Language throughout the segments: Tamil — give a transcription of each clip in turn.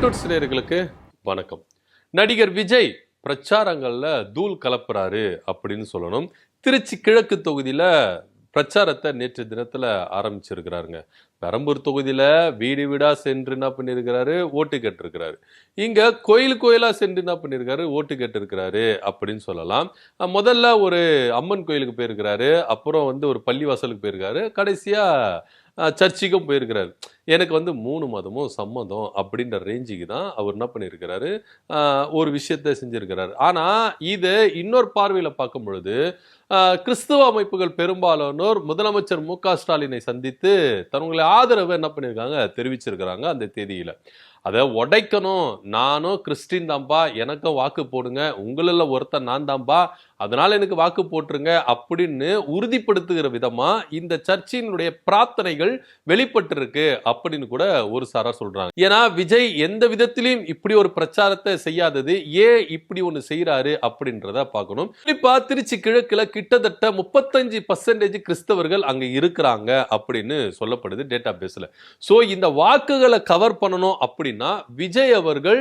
பாலிடிக்ஸ் நேயர்களுக்கு வணக்கம். நடிகர் விஜய் பிரச்சாரங்கள்ல தூள் கலப்புறாரு அப்படின்னு சொல்லணும். திருச்சி கிழக்கு தொகுதியில பிரச்சாரத்தை நேற்று தினத்துல ஆரம்பிச்சிருக்கிறாருங்க. பெரம்பூர் தொகுதியில வீடு வீடா சென்று என்ன பண்ணிருக்கிறாரு, ஓட்டு கேட்டிருக்கிறாரு. இங்க கோயிலா சென்று என்ன பண்ணிருக்காரு, ஓட்டு கேட்டிருக்கிறாரு அப்படின்னு சொல்லலாம். முதல்ல ஒரு அம்மன் கோயிலுக்கு போயிருக்கிறாரு, அப்புறம் ஒரு பள்ளிவாசலுக்கு போயிருக்காரு, கடைசியா சர்ச்சுக்கும் போயிருக்கிறாரு. எனக்கு 3 மதமும் சம்மதம் அப்படின்ற ரேஞ்சுக்கு தான் அவர் என்ன பண்ணியிருக்கிறாரு, ஒரு விஷயத்த செஞ்சிருக்கிறாரு. ஆனா இது இன்னொரு பார்வையில பார்க்கும் பொழுது கிறிஸ்துவ அமைப்புகள் பெரும்பாலானோர் முதலமைச்சர் மு.க. ஸ்டாலினை சந்தித்து தன்னுடைய ஆதரவை என்ன பண்ணியிருக்காங்க, தெரிவிச்சிருக்கிறாங்க அந்த தேதியில. அதை உடைக்கணும், நானும் கிறிஸ்டின் தான்பா, எனக்கும் வாக்கு போடுங்க, உங்களில் ஒருத்தன் நான் தான்பா, அதனால எனக்கு வாக்கு போட்டுருங்க அப்படின்னு உறுதிப்படுத்துகிற விதமா இந்த சர்ச்சினுடைய பிரார்த்தனைகள் வெளிப்பட்டிருக்கு அப்படின்னு கூட ஒரு சாரா சொல்றாங்க. ஏன்னா விஜய் எந்த விதத்திலையும் இப்படி ஒரு பிரச்சாரத்தை செய்யாதது ஏன் இப்படி ஒண்ணு செய்யறாரு அப்படின்றத பார்க்கணும். குறிப்பா திருச்சி கிழக்குல கிட்டத்தட்ட 35% கிறிஸ்தவர்கள் அங்க இருக்கிறாங்க அப்படின்னு சொல்லப்படுது டேட்டா பேஸ்ல. சோ இந்த வாக்குகளை கவர் பண்ணணும் அப்படின்னா விஜய் அவர்கள்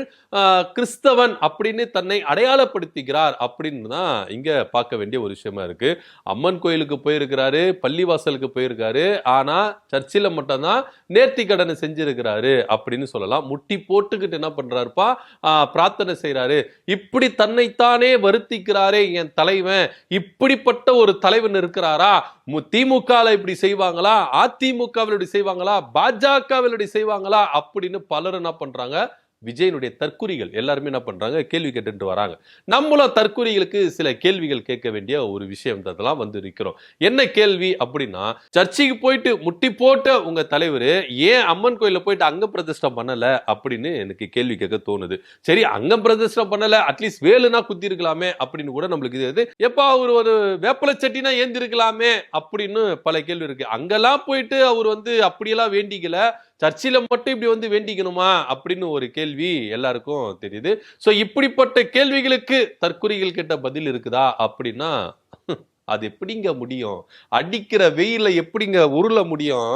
கிறிஸ்தவன் அப்படின்னு தன்னை அடையாளப்படுத்திக்கிறார் அப்படின்னு தான் இங்க பார்க்க வேண்டிய ஒரு விஷயமா இருக்கு. அம்மன் கோயிலுக்கு போயிருக்கிறாரு, பள்ளிவாசலுக்கு போயிருக்காரு, ஆனா சர்ச்சில் மட்டும்தான் நேர்த்தி கடனை செஞ்சிருக்கிறாரு அப்படின்னு சொல்லலாம். முட்டி போட்டுக்கிட்டு என்ன பண்றாருப்பா, பிரார்த்தனை செய்யறாரு. இப்படி தன்னைத்தானே வருத்திக்கிறாரே என் தலைவன், இப்படிப்பட்ட ஒரு தலைவன் இருக்கிறாரா, திமுக இப்படி செய்வாங்களா, அதிமுகவில் இப்படி செய்வாங்களா, பாஜகவில் இப்படி செய்வாங்களா அப்படின்னு பலர் என்ன பண்றாங்க, விஜயனுடைய தற்குறிகள் எல்லாருமே என்ன பண்றாங்க, கேள்வி கேட்டு வராங்க. நம்மளும் தற்குறிகளுக்கு சில கேள்விகள் கேட்க வேண்டிய ஒரு விஷயம் தான் இருக்கிறோம். என்ன கேள்வி அப்படின்னா, சர்ச்சைக்கு போயிட்டு முட்டி போட்ட உங்க தலைவர் ஏன் அம்மன் கோயில போயிட்டு அங்க பிரதிஷ்டம் பண்ணல அப்படின்னு எனக்கு கேள்வி கேட்க தோணுது. சரி, அங்க பிரதிஷ்டம் பண்ணல, அட்லீஸ்ட் வேலுனா குத்தி இருக்கலாமே அப்படின்னு கூட நம்மளுக்கு இது எப்ப அவர் ஒரு வேப்பல சட்டினா ஏந்திருக்கலாமே அப்படின்னு பல கேள்வி இருக்கு. அங்கெல்லாம் போயிட்டு அவர் அப்படியெல்லாம் வேண்டிக்கல, சர்ச்சில மட்டும் இப்படி வேண்டிக்கணுமா அப்படின்னு ஒரு கேள்வி எல்லாருக்கும் தெரியுது. சோ இப்படிப்பட்ட கேள்விகளுக்கு தற்குறிகள் கிட்ட பதில் இருக்குதா அப்படின்னா அது எப்படிங்க முடியும்? அடிக்கிற வெயில எப்படிங்க உருள முடியும்?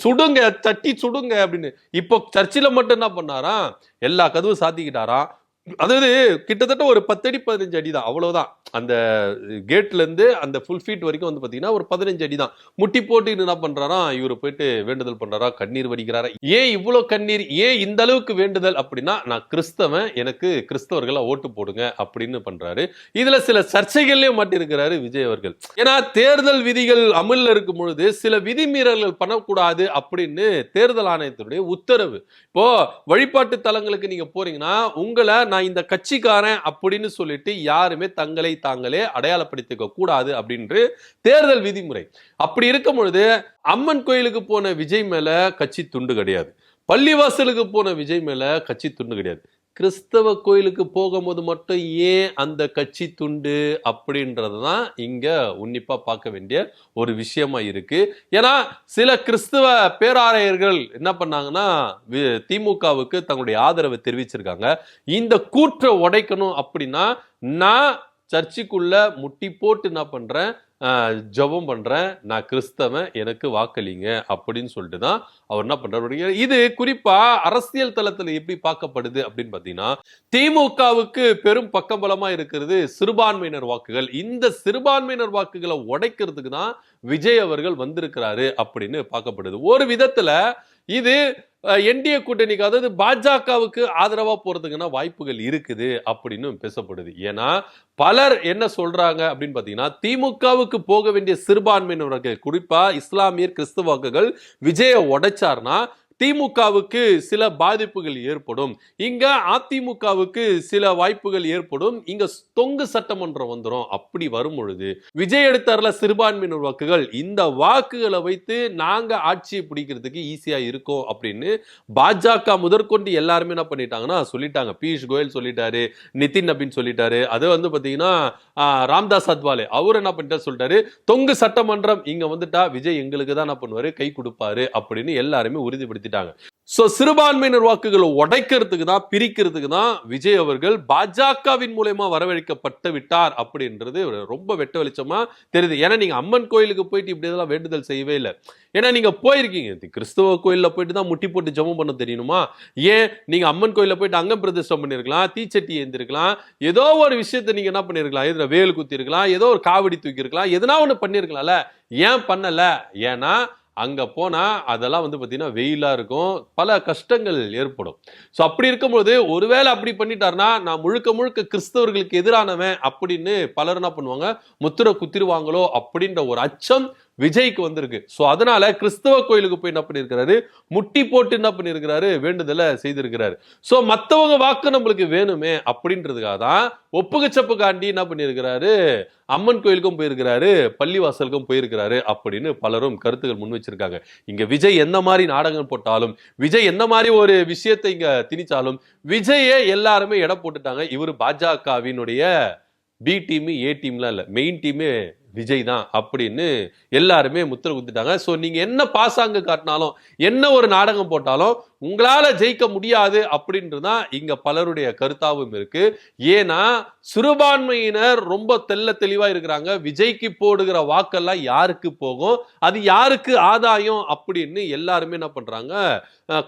சுடுங்க, தட்டி சுடுங்க அப்படின்னு. இப்போ சர்ச்சில மட்டும் என்ன பண்ணாராம், எல்லா கதவும் சாத்திக்கிட்டாராம். அதாவது கிட்டத்தட்ட ஒரு 10 அடி 15 அடி தான், அவ்வளவுதான். அந்த கேட்ல இருந்து அந்த ஃபுல் ஃபீட் வரைக்கும் பாத்தீங்கன்னா ஒரு 15 அடி தான். முட்டி போட்டு என்ன பண்றாராம், இவரு போயிட்டு வேண்டுதல் பண்றாரா, கண்ணீர் வடிக்கிறாரா. ஏன் இவ்வளவு கண்ணீர், ஏன் இந்த அளவுக்கு வேண்டுதல் அப்படின்னா, நான் கிறிஸ்தவன், எனக்கு கிறிஸ்தவர்களை ஓட்டு போடுங்க அப்படின்னு பண்றாரு. இதுல சில சர்ச்சைகள்லயும் மாட்டிருக்கிறாரு விஜய் அவர்கள். ஏன்னா தேர்தல் விதிகள் அமல்ல இருக்கும் பொழுது சில விதிமீறல்கள் பண்ணக்கூடாது அப்படின்னு தேர்தல் ஆணையத்தினுடைய உத்தரவு. இப்போ வழிபாட்டு தலங்களுக்கு நீங்க போறீங்கன்னா உங்களை நான் இந்த கட்சிக்காரன் அப்படின்னு சொல்லிட்டு யாருமே தங்களை தாங்களே அடையாளப்படுத்திக்க கூடாது அப்படின்று தேர்தல் விதிமுறை. அப்படி இருக்கும் பொழுது அம்மன் கோயிலுக்கு போன விஜய் மேல கட்சி துண்டு கிடையாது, பள்ளிவாசலுக்கு போன விஜய் மேல கட்சி துண்டு கிடையாது. கிறிஸ்தவ கோயிலுக்கு போகும்போது மட்டும் ஏன் அந்த கட்சி துண்டு அப்படின்றதுதான் இங்க உன்னிப்பா பார்க்க வேண்டிய ஒரு விஷயமா இருக்கு. ஏன்னா சில கிறிஸ்தவ பேராயர்கள் என்ன பண்ணாங்கன்னா திமுகவுக்கு தங்களுடைய ஆதரவை தெரிவிச்சிருக்காங்க. இந்த கூற்றை உடைக்கணும் அப்படின்னா நான் சர்ச்சுக்குள்ள முட்டி போட்டு என்ன பண்றேன், ஜபம் பண்றேன், நான் கிறிஸ்தவன், எனக்கு வாக்களிங்க அப்படின்னு சொல்லிட்டு தான் அவர் என்ன பண்றாரு. இது குறிப்பா அரசியல் தளத்துல எப்படி பார்க்கப்படுது அப்படின்னு பாத்தீங்கன்னா, திமுகவுக்கு பெரும் பக்கபலமா இருக்கிறது சிறுபான்மையினர் வாக்குகள். இந்த சிறுபான்மையினர் வாக்குகளை உடைக்கிறதுக்கு தான் விஜய் அவர்கள் வந்திருக்கிறாரு அப்படின்னு பார்க்கப்படுது. ஒரு விதத்துல இது என்டிஏ கூட்டணிக்கு, அதாவது பாஜகவுக்கு ஆதரவா போறதுக்குன்னா வாய்ப்புகள் இருக்குது அப்படின்னு பேசப்படுது. ஏன்னா பலர் என்ன சொல்றாங்க அப்படின்னு பாத்தீங்கன்னா, திமுகவுக்கு போக வேண்டிய சிறுபான்மையினர்கள், குறிப்பா இஸ்லாமியர் கிறிஸ்தவ வாக்குகள் விஜயை உடைச்சார்னா திமுகவுக்கு சில பாதிப்புகள் ஏற்படும், இங்க அதிமுகவுக்கு சில வாய்ப்புகள் ஏற்படும், இங்க தொங்கு சட்டமன்றம் வந்துடும். அப்படி வரும் பொழுது விஜய் எடுத்தார்ல சிறுபான்மையினர் வாக்குகள், இந்த வாக்குகளை வைத்து நாங்க ஆட்சியை பிடிக்கிறதுக்கு ஈஸியா இருக்கும் அப்படின்னு பாஜக முதற்கொண்டு எல்லாருமே என்ன பண்ணிட்டாங்கன்னா சொல்லிட்டாங்க. பியூஷ் கோயல் சொல்லிட்டாரு, நிதின் நபின் சொல்லிட்டாரு, அது பாத்தீங்கன்னா ராம்தாஸ் அத்வாலே அவர் என்ன பண்ணிட்டாரு சொல்லிட்டாரு, தொங்கு சட்டமன்றம் இங்க வந்துட்டா விஜய் எங்களுக்கு தான் என்ன பண்ணுவாரு, கை கொடுப்பாரு அப்படின்னு எல்லாருமே உறுதிப்படுத்தி பயன்படுத்திட்டாங்க. சோ சிறுபான்மையினர் வாக்குகளை உடைக்கிறதுக்கு தான், பிரிக்கிறதுக்கு தான் விஜய் அவர்கள் பாஜகவின் மூலமா வரவழைக்கப்பட்டு விட்டார் அப்படின்றது ரொம்ப வெட்ட வெளிச்சமா தெரியுது. ஏன்னா நீங்க அம்மன் கோயிலுக்கு போயிட்டு இப்படி இதெல்லாம் வேண்டுதல் செய்யவே இல்லை. ஏன்னா நீங்க போயிருக்கீங்க கிறிஸ்தவ கோயில்ல போயிட்டு தான் முட்டி போட்டு ஜெபம் பண்ண தெரியணுமா? ஏன் நீங்க அம்மன் கோயில்ல போயிட்டு அங்கம் பிரதிஷ்டம் பண்ணிருக்கலாம், தீச்சட்டி ஏந்திருக்கலாம், ஏதோ ஒரு விஷயத்த நீங்க என்ன பண்ணிருக்கலாம், இதுல வேல் குத்தி இருக்கலாம், ஏதோ ஒரு காவடி தூக்கி இருக்கலாம், எதனா ஒண்ணு பண்ணிருக்கலாம்ல. ஏன் பண்ணல? ஏன்னா அங்க போனா அதெல்லாம் வந்து பாத்தீங்கன்னா வெயிலா இருக்கும், பல கஷ்டங்கள் ஏற்படும். சோ அப்படி இருக்கும்போது ஒருவேளை அப்படி பண்ணிட்டாருன்னா நான் முழுக்க முழுக்க கிறிஸ்தவர்களுக்கு எதிரானவன் அப்படின்னு பலர் என்ன பண்ணுவாங்க, முத்திர குத்திருவாங்களோ அப்படின்ற ஒரு அச்சம் விஜய்க்கு வந்திருக்கு. சோ அதனால கிறிஸ்தவ கோயிலுக்கு போய் என்ன பண்ணிருக்கிறாரு, முட்டி போட்டு என்ன பண்ணிருக்கிறாரு, வேண்டுதலை செய்திருக்கிறாரு. சோ மத்தவங்க வாக்கு நம்மளுக்கு வேணுமே அப்படின்றதுக்காக தான் ஒப்புகச்சப்புக்காண்டி என்ன பண்ணிருக்கிறாரு, அம்மன் கோயிலுக்கும் போயிருக்கிறாரு, பள்ளிவாசலுக்கும் போயிருக்கிறாரு அப்படின்னு பலரும் கருத்துக்கள் முன் வச்சிருக்காங்க. இங்க விஜய் எந்த மாதிரி நாடகம் போட்டாலும், விஜய் எந்த மாதிரி ஒரு விஷயத்தை இங்க திணிச்சாலும் விஜயே எல்லாருமே எடை போட்டுட்டாங்க. இவரு பாஜகவினுடைய பி டீம் ஏ டீம்லாம் இல்ல, மெயின் டீமே விஜய் தான் அப்படின்னு எல்லாருமே முத்திர குத்திட்டாங்க. சோ நீங்க என்ன பாசாங்க காட்டினாலும், என்ன ஒரு நாடகம் போட்டாலும் உங்களால ஜெயிக்க முடியாது அப்படின்றதுதான் இங்க பலருடைய கருத்தாவும் இருக்கு. ஏன்னா சிறுபான்மையினர் ரொம்ப தெல்ல தெளிவா இருக்கிறாங்க. விஜய்க்கு போடுகிற வாக்கெல்லாம் யாருக்கு போகும், அது யாருக்கு ஆதாயம் அப்படின்னு எல்லாருமே என்ன பண்றாங்க,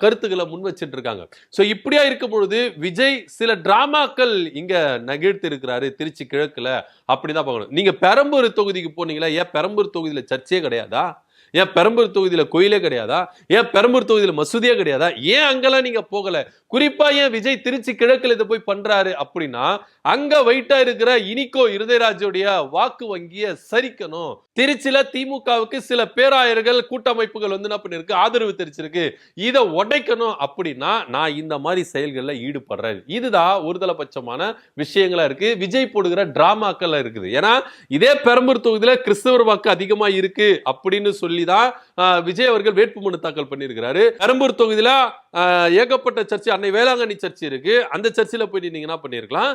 கருத்துக்களை முன் வச்சிட்டு இருக்காங்க. சோ இப்படியா இருக்கும் பொழுது விஜய் சில டிராமாக்கள் இங்க நகர்த்தி இருக்கிறாரு திருச்சி கிழக்குல அப்படிதான் பார்க்கணும். நீங்க பெரம்பூர் தொகுதிக்கு போனீங்களா? ஏன் பெரம்பூர் தொகுதியில சர்ச்சே கிடையாதா? ஏன் பெரம்பூர் தொகுதியில கோயிலே கிடையாதா? ஏன் பெரம்பூர் தொகுதியில மசூதியே கிடையாதா? ஏன் அங்கெல்லாம் நீங்க போகல? குறிப்பா ஏன் விஜய் திருச்சி கிழக்குல இதை போய் பண்றாரு அப்படின்னா, அங்க வெயிட்டா இருக்கிற இனிகோ இருதயராஜுடைய வாக்கு வங்கியை சரிக்கணும். திருச்சியில திமுகவுக்கு சில பேராயர்கள் கூட்டமைப்புகள் வந்து என்ன பண்ணிருக்கு, ஆதரவு தெரிவிச்சிருக்கு, இதை உடைக்கணும் அப்படின்னா நான் இந்த மாதிரி செயல்கள்ல ஈடுபடுறேன். இதுதான் ஒருதலைபட்சமான விஷயங்களா இருக்கு, விஜய் போடுகிற டிராமாக்கள் இருக்குது. ஏன்னா இதே பெரம்பூர் தொகுதியில கிறிஸ்தவர் வாக்கு அதிகமா இருக்கு அப்படின்னு சொல்லிதான் விஜய் அவர்கள் வேட்புமனு தாக்கல் பண்ணியிருக்கிறாரு. பெரம்பூர் தொகுதியில ஏகப்பட்ட சர்ச்சை, அன்னை வேளாங்கண்ணி சர்ச்சை இருக்கு, அந்த சர்ச்சையில போயிட்டு நீங்க என்ன பண்ணிருக்கலாம்,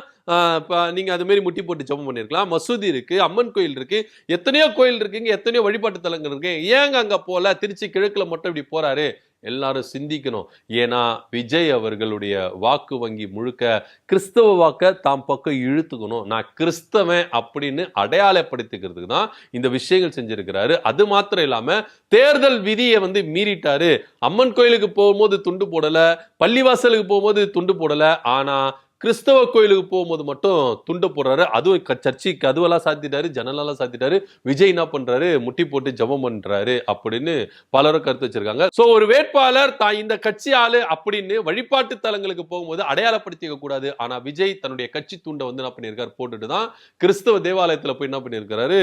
நீங்க அது மாதிரி முட்டி போட்டு ஜெபம் பண்ணிருக்கலாம். மசூதி இருக்கு, அம்மன் கோயில் இருக்கு, எத்தனையோ கோயில் இருக்குங்க, எத்தனையோ வழிபாட்டு தலங்கள் இருக்கு, ஏங்க அங்க போல திருச்சி கிழக்குல மட்டும் இப்படி போறாரு? எல்லாரும் சிந்திக்கணும். ஏன்னா விஜய் அவர்களுடைய வாக்கு வங்கி முழுக்க கிறிஸ்தவ வாக்க தாம் பக்கம் இழுத்துக்கணும், நான் கிறிஸ்தவன் அப்படின்னு அடையாளப்படுத்திக்கிறதுக்கு தான் இந்த விஷயங்கள் செஞ்சிருக்கிறாரு. அது மாத்திரம் இல்லாம தேர்தல் விதியை வந்து மீறிட்டாரு. அம்மன் கோயிலுக்கு போகும்போது துண்டு போடல, பள்ளிவாசலுக்கு போகும்போது துண்டு போடல, ஆனா கிறிஸ்தவ கோயிலுக்கு போகும்போது மட்டும் துண்டு போடுறாரு. அதுவும் சர்ச்சைக்கு கதவெல்லாம் சாத்திட்டாரு, ஜன்னலெல்லாம் சாத்திட்டாரு. விஜய் என்ன பண்றாரு, முட்டி போட்டு ஜெபம் பண்றாரு அப்படின்னு பலரும் கருத்து வச்சிருக்காங்க. சோ ஒரு வேட்பாளர் தான் இந்த கட்சி ஆளு அப்படின்னு வழிபாட்டு தலங்களுக்கு போகும்போது அடையாளப்படுத்திக்க கூடாது. ஆனா விஜய் தன்னுடைய கட்சி துண்டை வந்து என்ன பண்ணிருக்காரு, போட்டுட்டு தான் கிறிஸ்தவ தேவாலயத்துல போய் என்ன பண்ணிருக்காரு,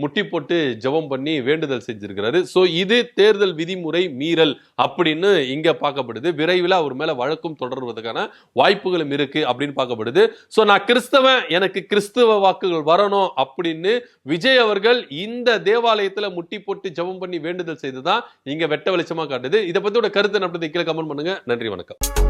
முட்டி போட்டு ஜெபம் பண்ணி வேண்டுதல் செஞ்சிருக்கிறாரு. சோ இது தேர்தல் விதிமுறை மீறல் அப்படின்னு இங்க பார்க்கப்படுது. விரைவில் அவர் மேல வழக்கும் தொடர்வதற்கான வாய்ப்புகளும் இருக்கு அப்படின்னு பார்க்கப்படுது. சோ நான் கிறிஸ்தவன், எனக்கு கிறிஸ்தவ வாக்குகள் வரணும் அப்படின்னு விஜய் அவர்கள் இந்த தேவாலயத்துல முட்டி போட்டு ஜெபம் பண்ணி வேண்டுதல் செய்துதான் இங்க வெட்ட வெளிச்சமா காட்டுது. இதை பத்தியோட கருத்து கீழே கமெண்ட் பண்ணுங்க. நன்றி, வணக்கம்.